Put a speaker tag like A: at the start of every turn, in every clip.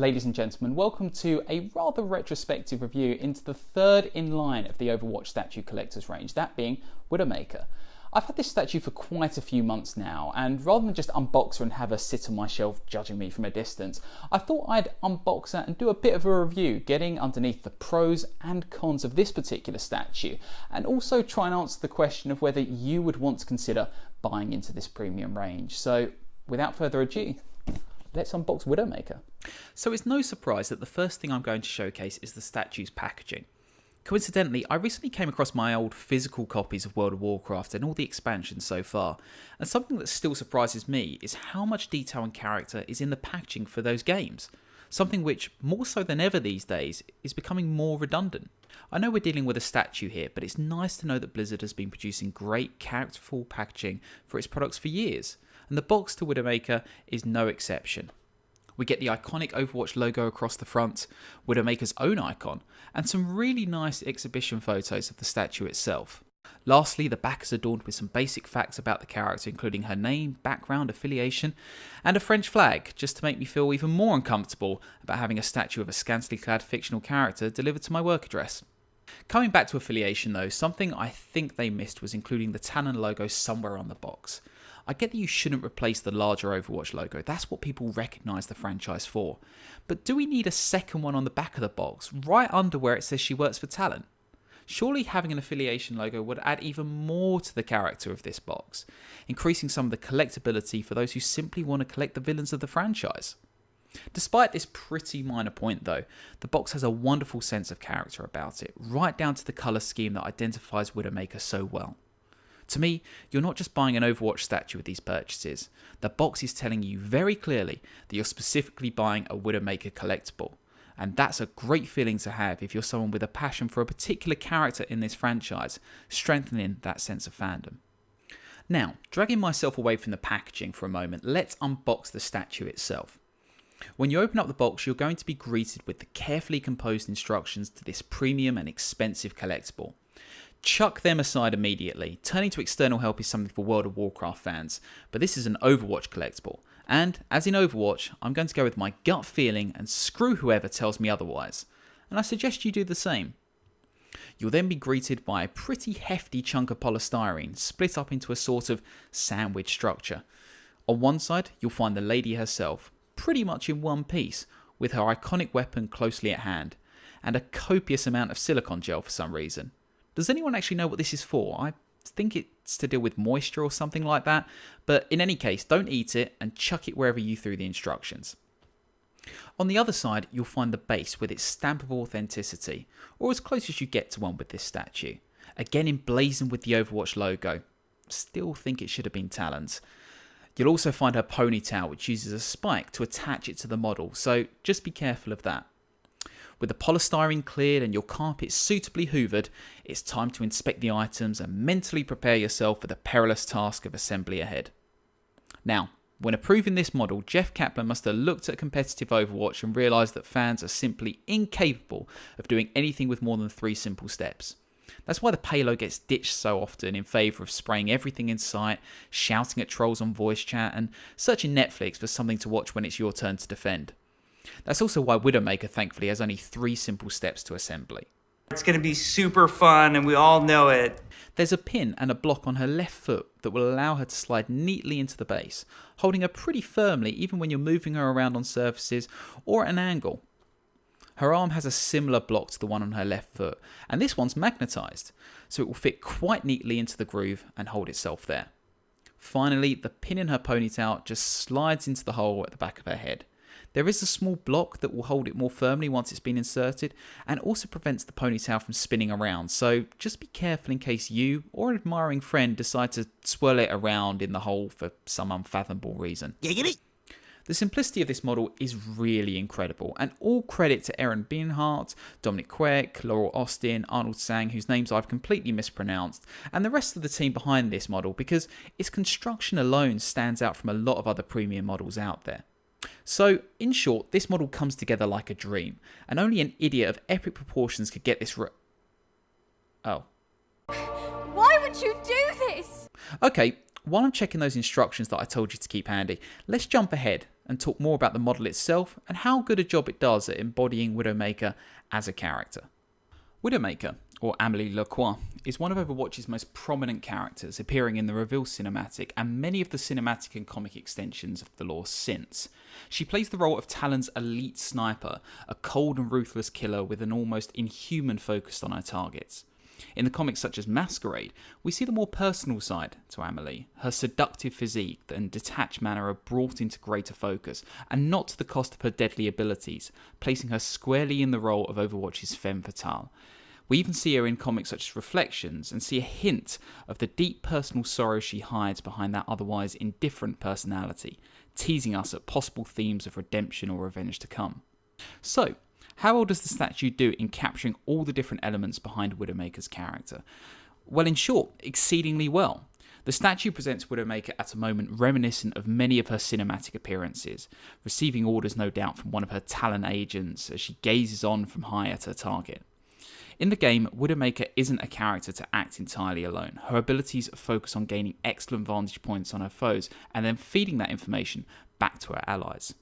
A: Ladies and gentlemen, welcome to a rather retrospective review into the third in line of the Overwatch statue collector's range, that being Widowmaker. I've had this statue for quite a few months now, and rather than just unbox her and have her sit on my shelf judging me from a distance, I thought I'd unbox her and do a bit of a review, getting underneath the pros and cons of this particular statue, and also try and answer the question of whether you would want to consider buying into this premium range. So, without further ado, let's unbox Widowmaker.
B: So it's no surprise that the first thing I'm going to showcase is the statue's packaging. Coincidentally, I recently came across my old physical copies of World of Warcraft and all the expansions so far, and something that still surprises me is how much detail and character is in the packaging for those games. Something which, more so than ever these days, is becoming more redundant. I know we're dealing with a statue here, but it's nice to know that Blizzard has been producing great characterful packaging for its products for years, and the box to Widowmaker is no exception. We get the iconic Overwatch logo across the front, Widowmaker's own icon, and some really nice exhibition photos of the statue itself. Lastly, the back is adorned with some basic facts about the character, including her name, background, affiliation, and a French flag, just to make me feel even more uncomfortable about having a statue of a scantily clad fictional character delivered to my work address. Coming back to affiliation though, something I think they missed was including the Talon logo somewhere on the box. I get that you shouldn't replace the larger Overwatch logo, that's what people recognise the franchise for. But do we need a second one on the back of the box, right under where it says she works for Talon? Surely having an affiliation logo would add even more to the character of this box, increasing some of the collectability for those who simply want to collect the villains of the franchise. Despite this pretty minor point though, the box has a wonderful sense of character about it, right down to the colour scheme that identifies Widowmaker so well. To me, you're not just buying an Overwatch statue with these purchases. The box is telling you very clearly that you're specifically buying a Widowmaker collectible. And that's a great feeling to have if you're someone with a passion for a particular character in this franchise, strengthening that sense of fandom. Now, dragging myself away from the packaging for a moment, let's unbox the statue itself. When you open up the box, you're going to be greeted with the carefully composed instructions to this premium and expensive collectible. Chuck them aside immediately. Turning to external help is something for World of Warcraft fans, but this is an Overwatch collectible. And, as in Overwatch, I'm going to go with my gut feeling and screw whoever tells me otherwise. And I suggest you do the same. You'll then be greeted by a pretty hefty chunk of polystyrene, split up into a sort of sandwich structure. On one side, you'll find the lady herself, pretty much in one piece, with her iconic weapon closely at hand, and a copious amount of silicone gel for some reason. Does anyone actually know what this is for? I think it's to deal with moisture or something like that, but in any case, don't eat it and chuck it wherever you threw the instructions. On the other side, you'll find the base with its stamp of authenticity, or as close as you get to one with this statue. Again emblazoned with the Overwatch logo. Still think it should have been Talon's. You'll also find her ponytail, which uses a spike to attach it to the model, so just be careful of that. With the polystyrene cleared and your carpet suitably hoovered, it's time to inspect the items and mentally prepare yourself for the perilous task of assembly ahead. Now, when approving this model, Jeff Kaplan must have looked at competitive Overwatch and realised that fans are simply incapable of doing anything with more than 3 simple steps. That's why the payload gets ditched so often in favour of spraying everything in sight, shouting at trolls on voice chat, and searching Netflix for something to watch when it's your turn to defend. That's also why Widowmaker thankfully has only 3 simple steps to assembly.
C: It's going to be super fun and we all know it.
B: There's a pin and a block on her left foot that will allow her to slide neatly into the base, holding her pretty firmly even when you're moving her around on surfaces or at an angle. Her arm has a similar block to the one on her left foot, and this one's magnetised, so it will fit quite neatly into the groove and hold itself there. Finally, the pin in her ponytail just slides into the hole at the back of her head. There is a small block that will hold it more firmly once it's been inserted and also prevents the ponytail from spinning around, so just be careful in case you or an admiring friend decide to swirl it around in the hole for some unfathomable reason.
D: Giggity!
B: The simplicity of this model is really incredible, and all credit to Erin Bienhart, Dominic Quirk, Laurel Austin, Arnold Sang, whose names I've completely mispronounced, and the rest of the team behind this model, because its construction alone stands out from a lot of other premium models out there. So, in short, this model comes together like a dream, and only an idiot of epic proportions could get this Oh.
E: Why would you do this?
B: Okay, While I'm checking those instructions that I told you to keep handy, let's jump ahead and talk more about the model itself and how good a job it does at embodying Widowmaker as a character. Widowmaker, or Amélie Lacroix, is one of Overwatch's most prominent characters, appearing in the Reveal cinematic and many of the cinematic and comic extensions of the lore since. She plays the role of Talon's elite sniper, a cold and ruthless killer with an almost inhuman focus on her targets. In the comics such as Masquerade, we see the more personal side to Amélie. Her seductive physique and detached manner are brought into greater focus, and not to the cost of her deadly abilities, placing her squarely in the role of Overwatch's femme fatale. We even see her in comics such as Reflections, and see a hint of the deep personal sorrow she hides behind that otherwise indifferent personality, teasing us at possible themes of redemption or revenge to come. So, how well does the statue do in capturing all the different elements behind Widowmaker's character? Well, in short, exceedingly well. The statue presents Widowmaker at a moment reminiscent of many of her cinematic appearances, receiving orders no doubt from one of her Talon agents as she gazes on from high at her target. In the game, Widowmaker isn't a character to act entirely alone. Her abilities focus on gaining excellent vantage points on her foes and then feeding that information back to her allies.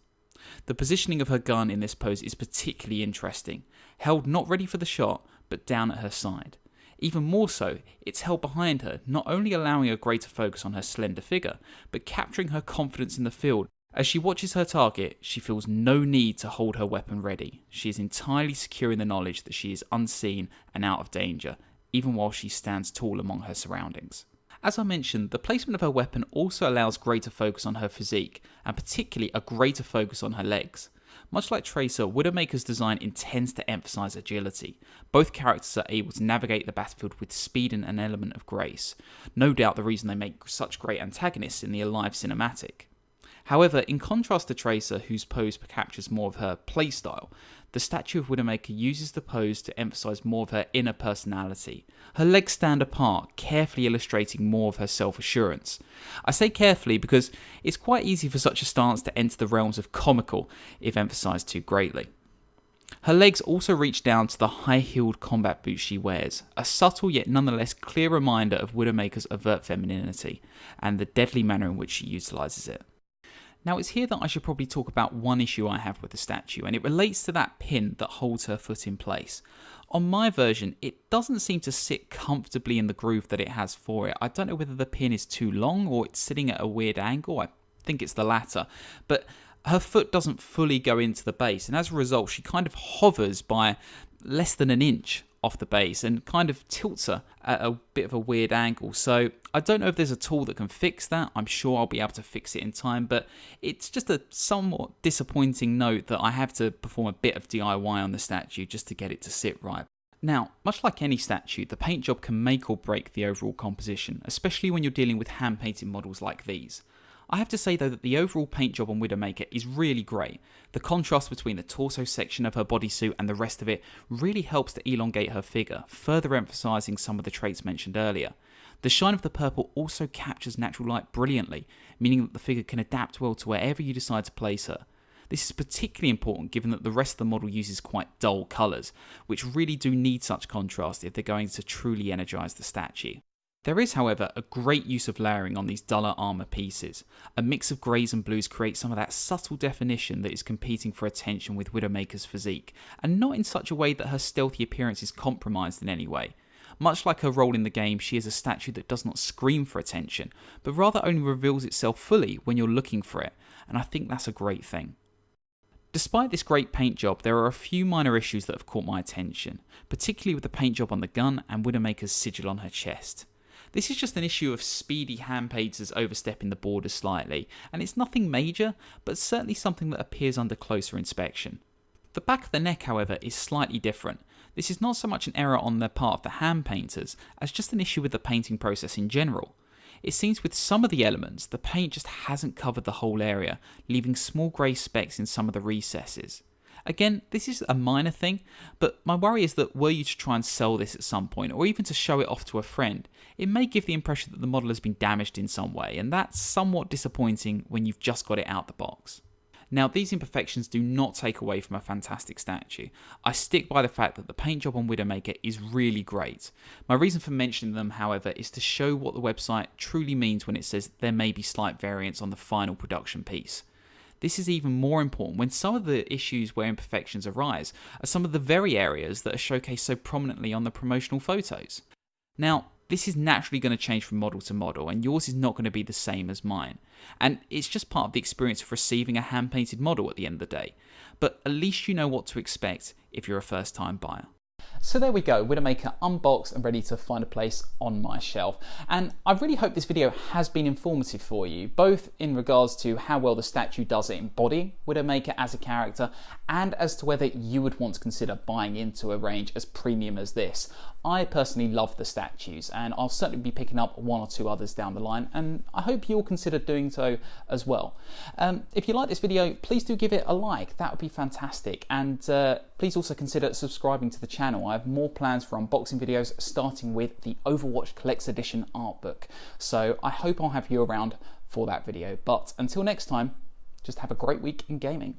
B: The positioning of her gun in this pose is particularly interesting, held not ready for the shot, but down at her side. Even more so, it's held behind her, not only allowing a greater focus on her slender figure, but capturing her confidence in the field. As she watches her target, she feels no need to hold her weapon ready. She is entirely secure in the knowledge that she is unseen and out of danger, even while she stands tall among her surroundings. As I mentioned, the placement of her weapon also allows greater focus on her physique, and particularly a greater focus on her legs. Much like Tracer, Widowmaker's design intends to emphasise agility. Both characters are able to navigate the battlefield with speed and an element of grace. No doubt the reason they make such great antagonists in the Alive cinematic. However, in contrast to Tracer, whose pose captures more of her playstyle, the statue of Widowmaker uses the pose to emphasise more of her inner personality. Her legs stand apart, carefully illustrating more of her self-assurance. I say carefully because it's quite easy for such a stance to enter the realms of comical if emphasised too greatly. Her legs also reach down to the high-heeled combat boots she wears, a subtle yet nonetheless clear reminder of Widowmaker's overt femininity and the deadly manner in which she utilises it. Now it's here that I should probably talk about one issue I have with the statue, and it relates to that pin that holds her foot in place. On my version, it doesn't seem to sit comfortably in the groove that it has for it. I don't know whether the pin is too long or it's sitting at a weird angle. I think it's the latter. But her foot doesn't fully go into the base, and as a result she kind of hovers by less than an inch off the base and kind of tilts her at a bit of a weird angle. So I don't know if there's a tool that can fix that. I'm sure I'll be able to fix it in time, but it's just a somewhat disappointing note that I have to perform a bit of DIY on the statue just to get it to sit right. Now, much like any statue, the paint job can make or break the overall composition, especially when you're dealing with hand-painted models like these. I have to say though that the overall paint job on Widowmaker is really great. The contrast between the torso section of her bodysuit and the rest of it really helps to elongate her figure, further emphasising some of the traits mentioned earlier. The shine of the purple also captures natural light brilliantly, meaning that the figure can adapt well to wherever you decide to place her. This is particularly important given that the rest of the model uses quite dull colours, which really do need such contrast if they're going to truly energise the statue. There is, however, a great use of layering on these duller armour pieces. A mix of greys and blues creates some of that subtle definition that is competing for attention with Widowmaker's physique, and not in such a way that her stealthy appearance is compromised in any way. Much like her role in the game, she is a statue that does not scream for attention, but rather only reveals itself fully when you're looking for it, and I think that's a great thing. Despite this great paint job, there are a few minor issues that have caught my attention, particularly with the paint job on the gun and Widowmaker's sigil on her chest. This is just an issue of speedy hand painters overstepping the borders slightly, and it's nothing major, but certainly something that appears under closer inspection. The back of the neck, however, is slightly different. This is not so much an error on the part of the hand painters, as just an issue with the painting process in general. It seems with some of the elements, the paint just hasn't covered the whole area, leaving small grey specks in some of the recesses. Again, this is a minor thing, but my worry is that were you to try and sell this at some point, or even to show it off to a friend, it may give the impression that the model has been damaged in some way, and that's somewhat disappointing when you've just got it out the box. Now, these imperfections do not take away from a fantastic statue. I stick by the fact that the paint job on Widowmaker is really great. My reason for mentioning them, however, is to show what the website truly means when it says there may be slight variance on the final production piece. This is even more important when some of the issues where imperfections arise are some of the very areas that are showcased so prominently on the promotional photos. Now, this is naturally going to change from model to model, and yours is not going to be the same as mine. And it's just part of the experience of receiving a hand-painted model at the end of the day. But at least you know what to expect if you're a first-time buyer.
A: So there we go, Widowmaker unboxed and ready to find a place on my shelf. And I really hope this video has been informative for you, both in regards to how well the statue does at embodying Widowmaker as a character, and as to whether you would want to consider buying into a range as premium as this. I personally love the statues, and I'll certainly be picking up one or two others down the line, and I hope you'll consider doing so as well. If you like this video, please do give it a like, that would be fantastic, and please also consider subscribing to the channel. I have more plans for unboxing videos, starting with the Overwatch Collector's Edition art book. So I hope I'll have you around for that video. But until next time, just have a great week in gaming.